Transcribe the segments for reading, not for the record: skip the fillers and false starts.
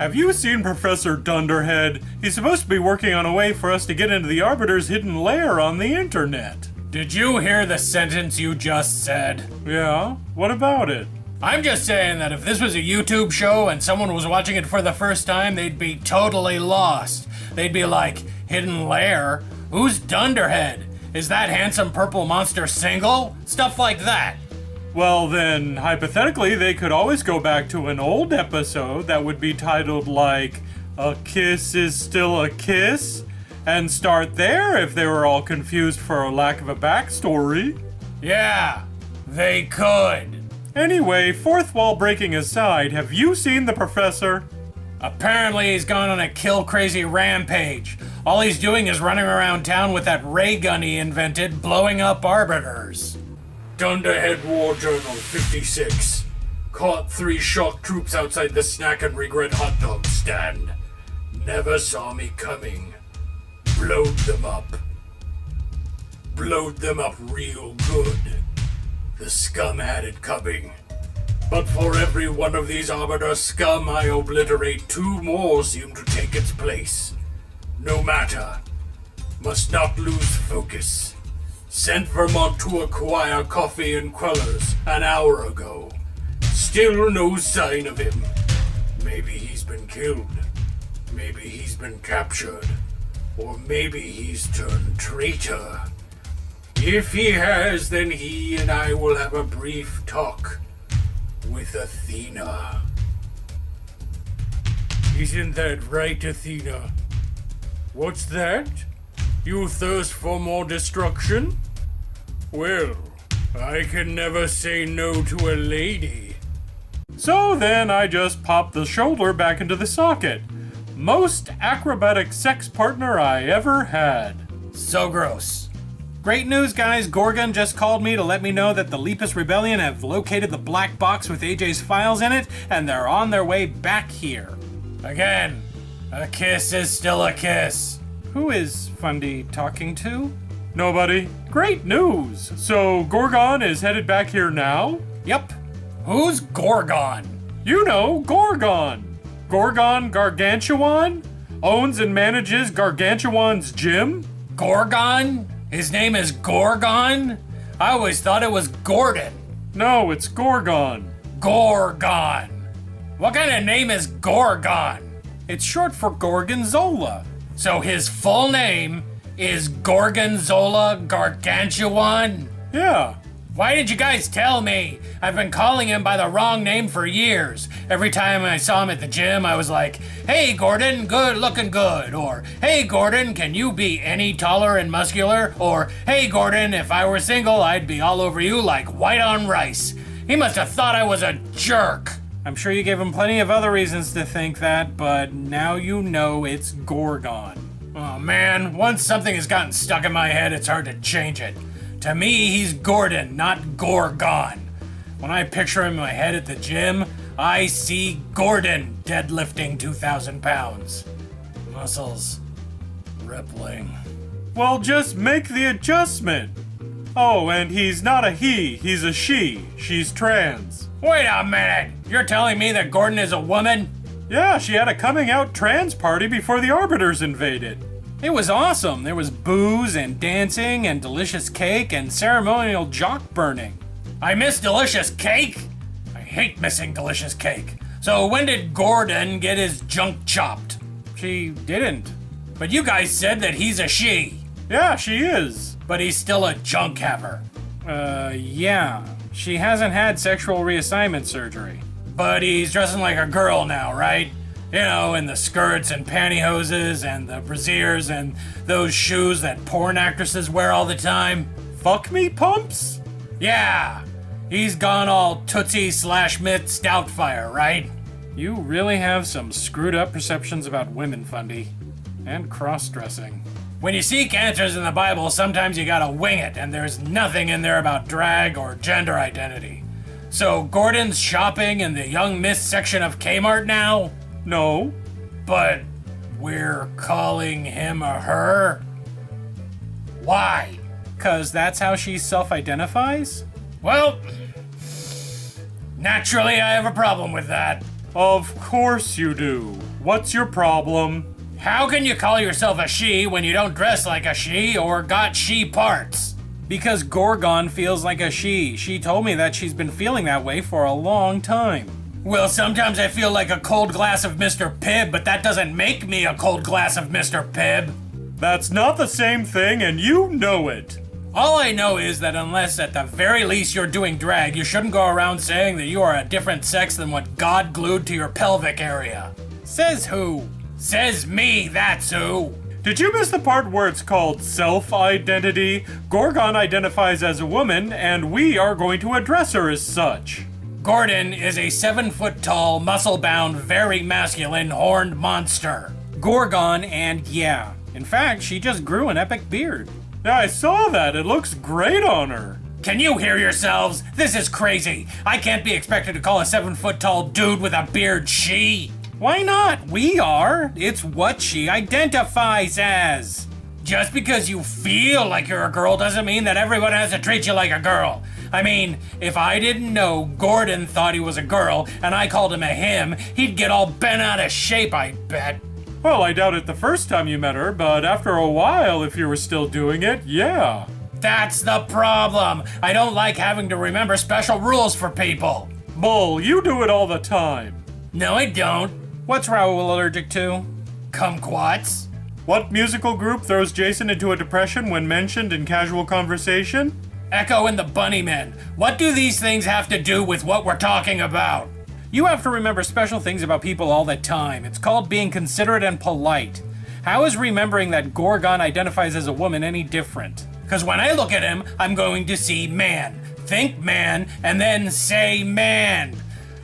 Have you seen Professor Dunderhead? He's supposed to be working on a way for us to get into the Arbiter's hidden lair on the internet. Did you hear the sentence you just said? Yeah? What about it? I'm just saying that if this was a YouTube show and someone was watching it for the first time, they'd be totally lost. They'd be like, hidden lair? Who's Dunderhead? Is that handsome purple monster single? Stuff like that. Well then, hypothetically, they could always go back to an old episode that would be titled like, A Kiss is Still a Kiss, and start there if they were all confused for a lack of a backstory. Yeah, they could. Anyway, fourth wall breaking aside, have you seen the professor? Apparently he's gone on a kill-crazy rampage. All he's doing is running around town with that ray gun he invented, blowing up arbiters. Dunderhead War Journal 56. Caught 3 shock troops outside the Snack and Regret hot dog stand. Never saw me coming. Blowed them up. Blowed them up real good. The scum had it coming. But for every one of these arbiter scum I obliterate, 2 more seem to take its place. No matter. Must not lose focus. Sent Vermont to acquire coffee and crullers an hour ago. Still no sign of him. Maybe he's been killed. Maybe he's been captured. Or maybe he's turned traitor. If he has, then he and I will have a brief talk with Athena. Isn't that right, Athena? What's that? You thirst for more destruction? Well, I can never say no to a lady. So then I just popped the shoulder back into the socket. Most acrobatic sex partner I ever had. So gross. Great news, guys. Gorgon just called me to let me know that the Lepus Rebellion have located the black box with AJ's files in it, and they're on their way back here. Again, a kiss is still a kiss. Who is Fundie talking to? Nobody. Great news! So Gorgon is headed back here now? Yep. Who's Gorgon? You know, Gorgon! Gorgon Gargantuan? Owns and manages Gargantuan's gym? Gorgon? His name is Gorgon? I always thought it was Gordon. No, it's Gorgon. Gorgon. What kind of name is Gorgon? It's short for Gorgonzola. So his full name is Gorgonzola Gargantuan? Yeah. Why did you guys tell me? I've been calling him by the wrong name for years. Every time I saw him at the gym, I was like, hey Gordon, good looking good. Or, hey Gordon, can you be any taller and muscular? Or, hey Gordon, if I were single, I'd be all over you like white on rice. He must have thought I was a jerk. I'm sure you gave him plenty of other reasons to think that, but now you know it's Gorgon. Oh man, once something has gotten stuck in my head, it's hard to change it. To me, he's Gordon, not Gorgon. When I picture him in my head at the gym, I see Gordon deadlifting 2,000 pounds. Muscles rippling. Well, just make the adjustment. Oh, and he's not a he, he's a she. She's trans. Wait a minute! You're telling me that Gordon is a woman? Yeah, she had a coming out trans party before the Arbiters invaded. It was awesome. There was booze and dancing and delicious cake and ceremonial jock burning. I miss delicious cake? I hate missing delicious cake. So when did Gordon get his junk chopped? She didn't. But you guys said that he's a she. Yeah, she is. But he's still a junk haver. Yeah. She hasn't had sexual reassignment surgery. But he's dressing like a girl now, right? You know, in the skirts and pantyhoses and the brassieres and those shoes that porn actresses wear all the time. Fuck me pumps? Yeah, he's gone all Tootsie/Myth Stoutfire, right? You really have some screwed up perceptions about women, Fundie. And cross-dressing. When you seek answers in the Bible, sometimes you gotta wing it, and there's nothing in there about drag or gender identity. So Gordon's shopping in the Young Miss section of Kmart now? No. But we're calling him a her? Why? 'Cause that's how she self-identifies? Well, naturally I have a problem with that. Of course you do. What's your problem? How can you call yourself a she when you don't dress like a she or got she parts? Because Gorgon feels like a she. She told me that she's been feeling that way for a long time. Well, sometimes I feel like a cold glass of Mr. Pibb, but that doesn't make me a cold glass of Mr. Pibb. That's not the same thing, and you know it. All I know is that unless at the very least you're doing drag, you shouldn't go around saying that you are a different sex than what God glued to your pelvic area. Says who? Says me, that's who. Did you miss the part where it's called self-identity? Gorgon identifies as a woman, and we are going to address her as such. Gordon is a 7-foot-tall, muscle-bound, very masculine, horned monster. Gorgon, and yeah. In fact, she just grew an epic beard. Yeah, I saw that. It looks great on her. Can you hear yourselves? This is crazy. I can't be expected to call a 7-foot-tall dude with a beard she. Why not? We are. It's what she identifies as. Just because you feel like you're a girl doesn't mean that everyone has to treat you like a girl. I mean, if I didn't know Gordon thought he was a girl and I called him a him, he'd get all bent out of shape, I bet. Well, I doubt it the first time you met her, but after a while, if you were still doing it, yeah. That's the problem. I don't like having to remember special rules for people. Bull, you do it all the time. No, I don't. What's Raoul allergic to? Kumquats. What musical group throws Jason into a depression when mentioned in casual conversation? Echo and the Bunnymen. What do these things have to do with what we're talking about? You have to remember special things about people all the time. It's called being considerate and polite. How is remembering that Gorgon identifies as a woman any different? Because when I look at him, I'm going to see man, think man, and then say man.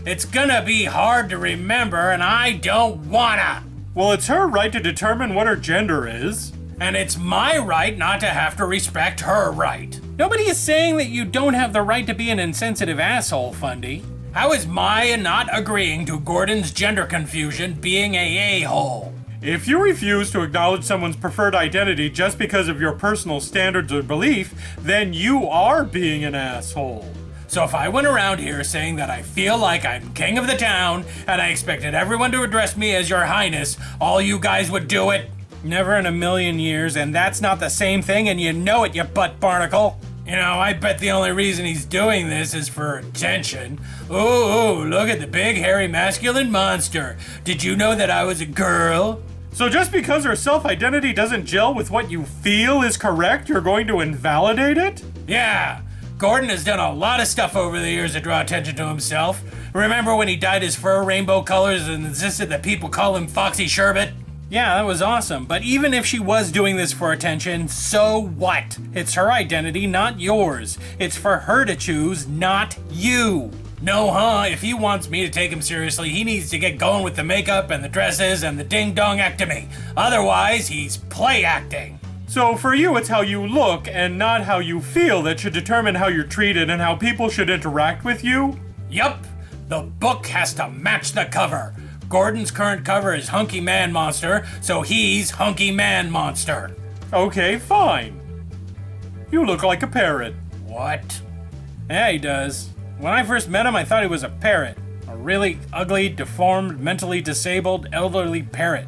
It's gonna be hard to remember, and I don't wanna. Well, it's her right to determine what her gender is. And it's my right not to have to respect her right. Nobody is saying that you don't have the right to be an insensitive asshole, Fundie. How is Maya not agreeing to Gordon's gender confusion being a a-hole? If you refuse to acknowledge someone's preferred identity just because of your personal standards or belief, then you are being an asshole. So if I went around here saying that I feel like I'm king of the town and I expected everyone to address me as your highness, all you guys would do it? Never in a million years, and that's not the same thing, and you know it, you butt barnacle. You know, I bet the only reason he's doing this is for attention. Ooh, look at the big, hairy, masculine monster. Did you know that I was a girl? So just because her self-identity doesn't gel with what you feel is correct, you're going to invalidate it? Yeah. Gordon has done a lot of stuff over the years to draw attention to himself. Remember when he dyed his fur rainbow colors and insisted that people call him Foxy Sherbet? Yeah, that was awesome. But even if she was doing this for attention, so what? It's her identity, not yours. It's for her to choose, not you. No, huh? If he wants me to take him seriously, he needs to get going with the makeup and the dresses and the ding-dong-ectomy. Otherwise, he's play acting. So for you, it's how you look and not how you feel that should determine how you're treated and how people should interact with you? Yup. The book has to match the cover. Gordon's current cover is Hunky Man Monster, so he's Hunky Man Monster. Okay, fine. You look like a parrot. What? Yeah, he does. When I first met him, I thought he was a parrot. A really ugly, deformed, mentally disabled, elderly parrot.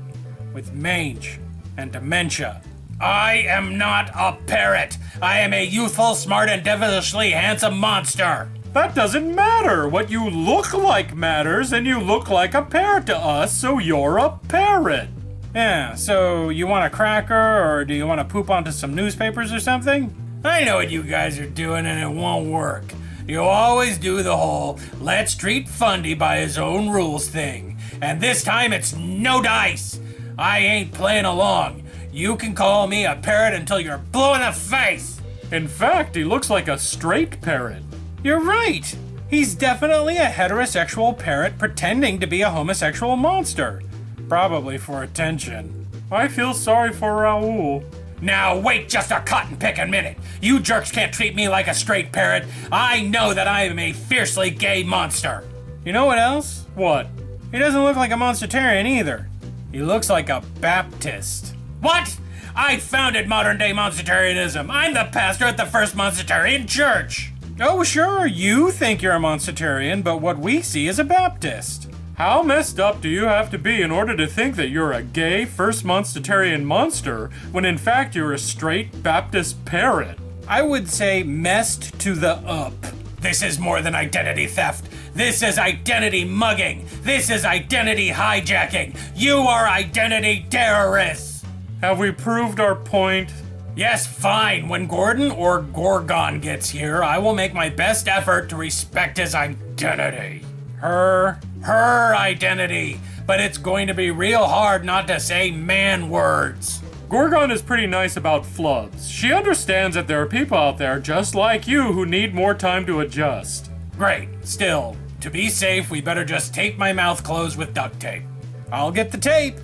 With mange and dementia. I am not a parrot. I am a youthful, smart, and devilishly handsome monster. That doesn't matter. What you look like matters, and you look like a parrot to us, so you're a parrot. Yeah, so you want a cracker, or do you want to poop onto some newspapers or something? I know what you guys are doing, and it won't work. You always do the whole, let's treat Fundie by his own rules thing. And this time it's no dice. I ain't playing along. You can call me a parrot until you're blue in the face. In fact, he looks like a straight parrot. You're right. He's definitely a heterosexual parrot pretending to be a homosexual monster. Probably for attention. I feel sorry for Raoul. Now wait just a cotton-picking minute. You jerks can't treat me like a straight parrot. I know that I am a fiercely gay monster. You know what else? What? He doesn't look like a monstertarian either. He looks like a Baptist. What? I founded modern-day monstertarianism. I'm the pastor at the First Monstertarian Church. Oh, sure, you think you're a monstertarian, but what we see is a Baptist. How messed up do you have to be in order to think that you're a gay first monstitarian monster when in fact you're a straight Baptist parrot? I would say messed to the up. This is more than identity theft. This is identity mugging. This is identity hijacking. You are identity terrorists. Have we proved our point? Yes, fine. When Gordon or Gorgon gets here, I will make my best effort to respect his identity. Her identity. But it's going to be real hard not to say man words. Gorgon is pretty nice about flubs. She understands that there are people out there just like you who need more time to adjust. Great. Still, to be safe, we better just tape my mouth closed with duct tape. I'll get the tape.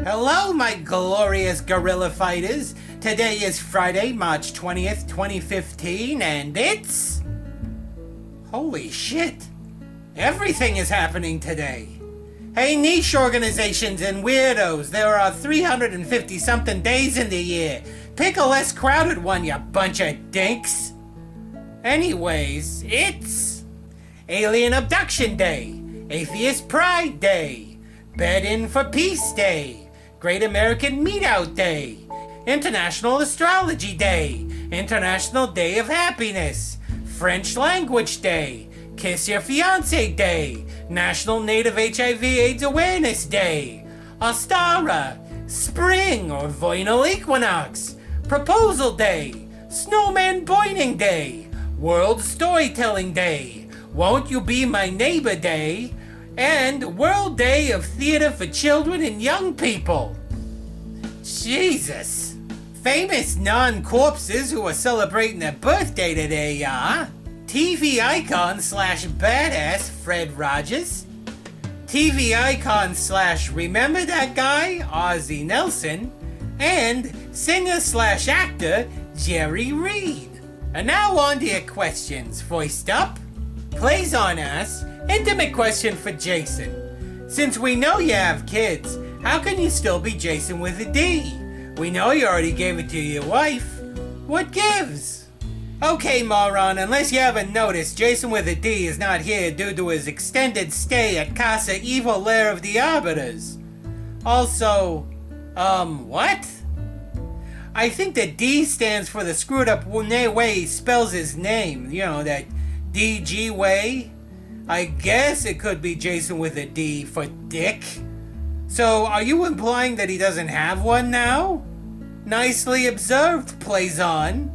Hello, my glorious guerrilla fighters. Today is Friday, March 20th, 2015, and it's... Holy shit. Everything is happening today. Hey, niche organizations and weirdos, there are 350-something days in the year. Pick a less crowded one, you bunch of dinks. Anyways, it's... Alien Abduction Day, Atheist Pride Day, Bed In for Peace Day, Great American Meetout Day, International Astrology Day, International Day of Happiness, French Language Day, Kiss Your Fiancé Day, National Native HIV/AIDS Awareness Day, Ostara, Spring or Vernal Equinox, Proposal Day, Snowman Boining Day, World Storytelling Day, Won't You Be My Neighbor Day, and World Day of Theater for Children and Young People. Jesus. Famous non-corpses who are celebrating their birthday today are TV icon / badass Fred Rogers, TV icon / remember that guy Ozzie Nelson, and singer / actor Jerry Reed. And now on to your questions. Voiced up, plays on us. Intimate question for Jason. Since we know you have kids, how can you still be Jason with a D? We know you already gave it to your wife. What gives? Okay, moron, unless you haven't noticed, Jason with a D is not here due to his extended stay at Casa Evil Lair of the Arbiters. Also, what? I think the D stands for the screwed up way he spells his name. You know, that DG way. I guess it could be Jason with a D for dick. So, are you implying that he doesn't have one now? Nicely observed, plays on.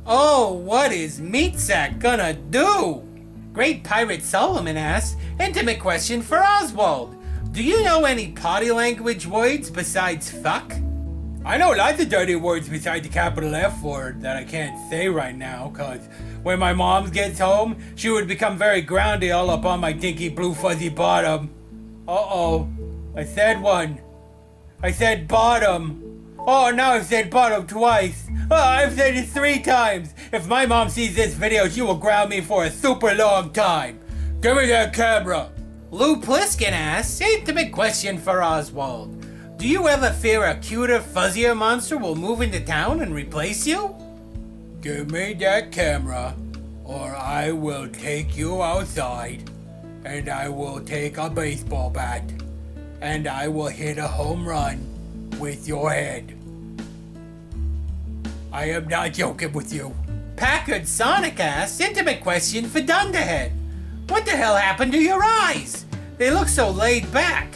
Oh, what is Meat Sack gonna do? Great Pirate Solomon asks, intimate question for Oswald. Do you know any potty language words besides fuck? I know lots of dirty words besides the capital F word that I can't say right now, cause when my mom gets home, she would become very groundy all up on my dinky blue fuzzy bottom. Uh-oh. I said one. I said bottom. Oh, now I've said bottom twice. Oh, I've said it 3 times. If my mom sees this video, she will ground me for a super long time. Give me that camera. Lou Pliskin asks, intimate question for Oswald. Do you ever fear a cuter, fuzzier monster will move into town and replace you? Give me that camera, or I will take you outside, and I will take a baseball bat, and I will hit a home run with your head. I am not joking with you. Packard Sonic asks, intimate question for Dunderhead. What the hell happened to your eyes? They look so laid back.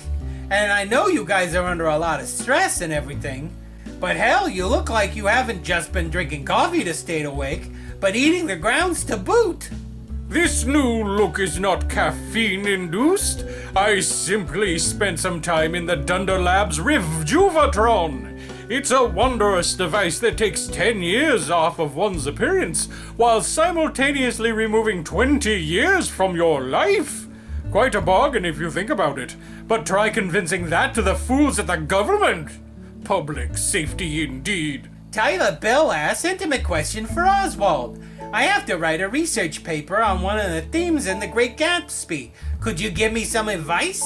And I know you guys are under a lot of stress and everything, but hell, you look like you haven't just been drinking coffee to stay awake, but eating the grounds to boot. This new look is not caffeine-induced. I simply spent some time in the Dunder Labs Rejuvatron. It's a wondrous device that takes 10 years off of one's appearance, while simultaneously removing 20 years from your life. Quite a bargain if you think about it, but try convincing that to the fools at the government. Public safety indeed. Tyler Bell asks, intimate question for Oswald. I have to write a research paper on one of the themes in The Great Gatsby. Could you give me some advice?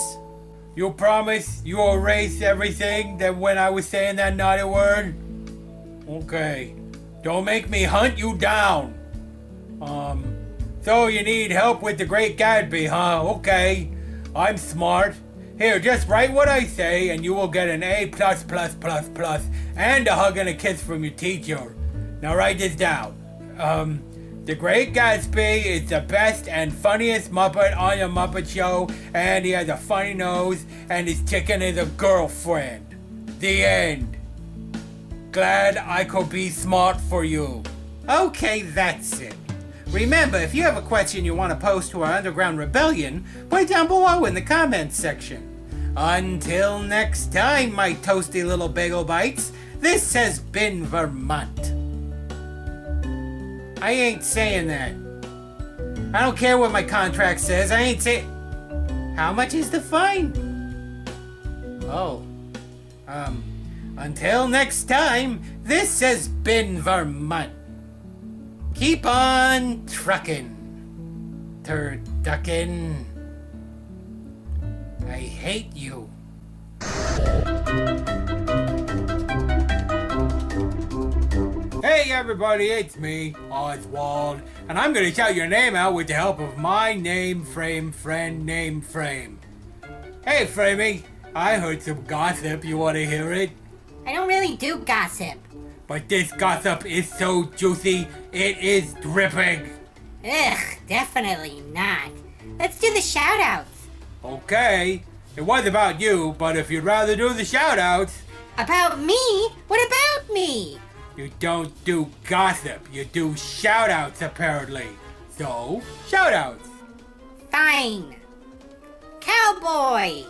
You promise you'll erase everything that when I was saying that naughty word? Okay. Don't make me hunt you down. So you need help with the Great Gatsby, huh? Okay. I'm smart. Here, just write what I say and you will get an A++++ and a hug and a kiss from your teacher. Now write this down. The Great Gatsby is the best and funniest Muppet on your Muppet Show, and he has a funny nose, and his chicken is a girlfriend. The end. Glad I could be smart for you. Okay, that's it. Remember, if you have a question you want to post to our Underground Rebellion, put it down below in the comments section. Until next time, my toasty little bagel bites, this has been Vermont. I ain't saying that. I don't care what my contract says. I ain't saying... How much is the fine? Oh. Until next time, this has been Vermont. Keep on truckin'. Turduckin'. I hate you. Hey everybody, it's me, Oswald, and I'm gonna shout your name out with the help of my name frame friend name frame. Hey Framey, I heard some gossip, you wanna hear it? I don't really do gossip. But this gossip is so juicy, it is dripping. Ugh, definitely not. Let's do the shoutouts. Okay, it was about you, but if you'd rather do the shoutouts... About me? What about me? You don't do gossip, you do shoutouts apparently. So, shoutouts. Fine. Cowboy.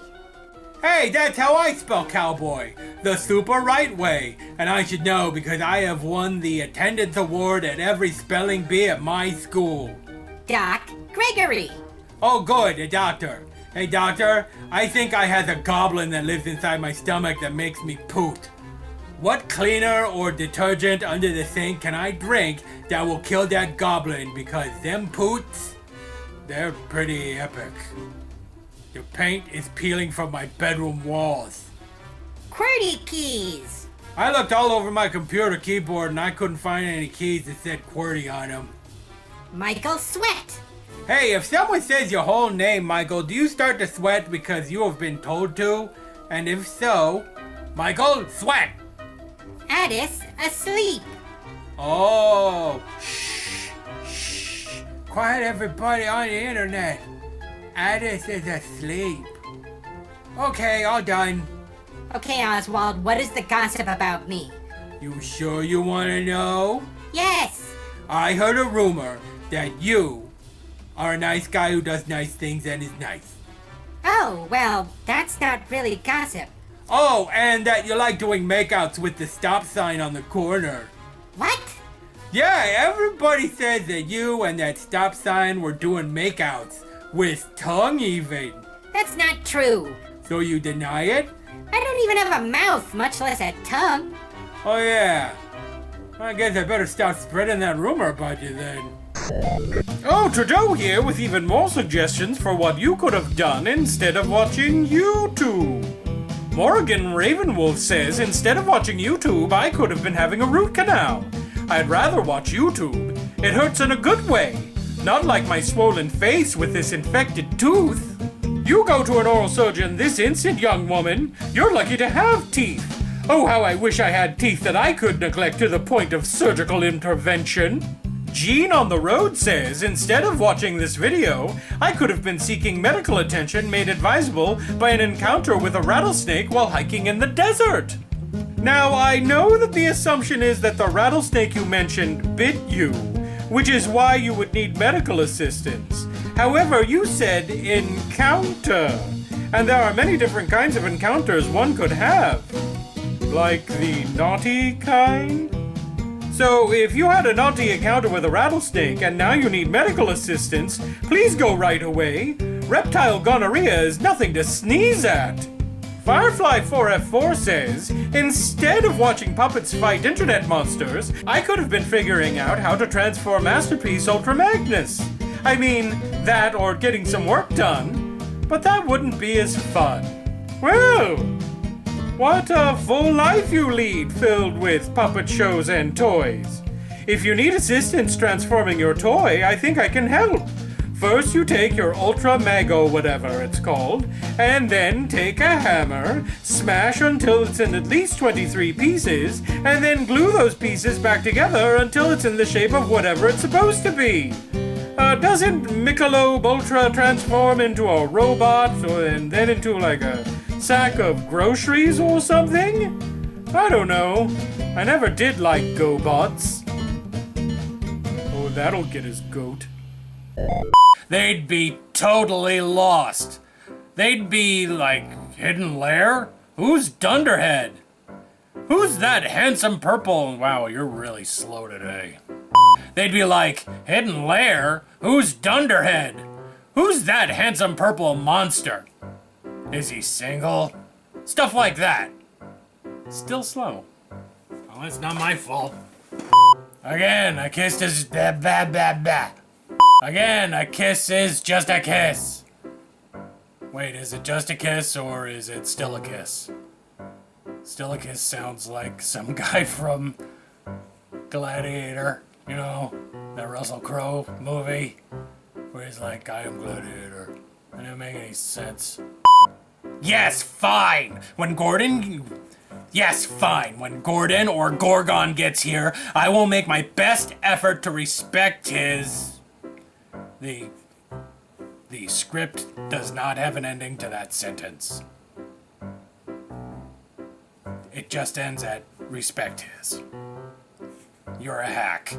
Hey, that's how I spell cowboy, the super right way. And I should know because I have won the attendance award at every spelling bee at my school. Doc Gregory. Oh good, a doctor. Hey doctor, I think I have a goblin that lives inside my stomach that makes me poot. What cleaner or detergent under the sink can I drink that will kill that goblin? Because them poots, they're pretty epic. The paint is peeling from my bedroom walls. QWERTY keys. I looked all over my computer keyboard and I couldn't find any keys that said QWERTY on them. Michael Sweat. Hey, if someone says your whole name, Michael, do you start to sweat because you have been told to? And if so, Michael, sweat! Addis asleep. Oh, shh. Quiet everybody on the internet. Addis is asleep. Okay, all done. Okay, Oswald, what is the gossip about me? You sure you want to know? Yes. I heard a rumor that you are a nice guy who does nice things and is nice. Oh, well, that's not really gossip. Oh, and that you like doing makeouts with the stop sign on the corner. What? Yeah, everybody says that you and that stop sign were doing makeouts. With tongue even. That's not true. So you deny it? I don't even have a mouth, much less a tongue. Oh yeah. I guess I better stop spreading that rumor about you then. Oh, Trudeau here with even more suggestions for what you could have done instead of watching YouTube. Morgan Ravenwolf says instead of watching YouTube, I could have been having a root canal. I'd rather watch YouTube. It hurts in a good way. Not like my swollen face with this infected tooth. You go to an oral surgeon this instant, young woman. You're lucky to have teeth. Oh, how I wish I had teeth that I could neglect to the point of surgical intervention. Gene on the Road says, instead of watching this video, I could have been seeking medical attention made advisable by an encounter with a rattlesnake while hiking in the desert. Now, I know that the assumption is that the rattlesnake you mentioned bit you, which is why you would need medical assistance. However, you said encounter, and there are many different kinds of encounters one could have. Like the naughty kind? So, if you had a naughty encounter with a rattlesnake and now you need medical assistance, please go right away. Reptile gonorrhea is nothing to sneeze at. Firefly4F4 says, instead of watching puppets fight internet monsters, I could have been figuring out how to transform Masterpiece Ultra Magnus. I mean, that or getting some work done. But that wouldn't be as fun. Well, what a full life you lead, filled with puppet shows and toys. If you need assistance transforming your toy, I think I can help. First, you take your Ultra Mago, whatever it's called, and then take a hammer, smash until it's in at least 23 pieces, and then glue those pieces back together until it's in the shape of whatever it's supposed to be. Doesn't Michelob Ultra transform into a robot and then into like a sack of groceries or something? I don't know. I never did like GoBots. Oh, that'll get his goat. They'd be totally lost. They'd be like, hidden lair? Who's Dunderhead? Who's that handsome purple? Wow, you're really slow today. They'd be like, hidden lair? Who's Dunderhead? Who's that handsome purple monster? Is he single? Stuff like that. Still slow. Oh, it's not my fault. Again, a kiss is ba ba ba ba. Again, a kiss is just a kiss. Wait, is it just a kiss or is it still a kiss? Still a kiss sounds like some guy from Gladiator, you know, that Russell Crowe movie where he's like, I am Gladiator. That didn't make any sense. Yes, fine. When Gordon or Gorgon gets here, I will make my best effort to respect his... The script does not have an ending to that sentence. It just ends at respect his. You're a hack.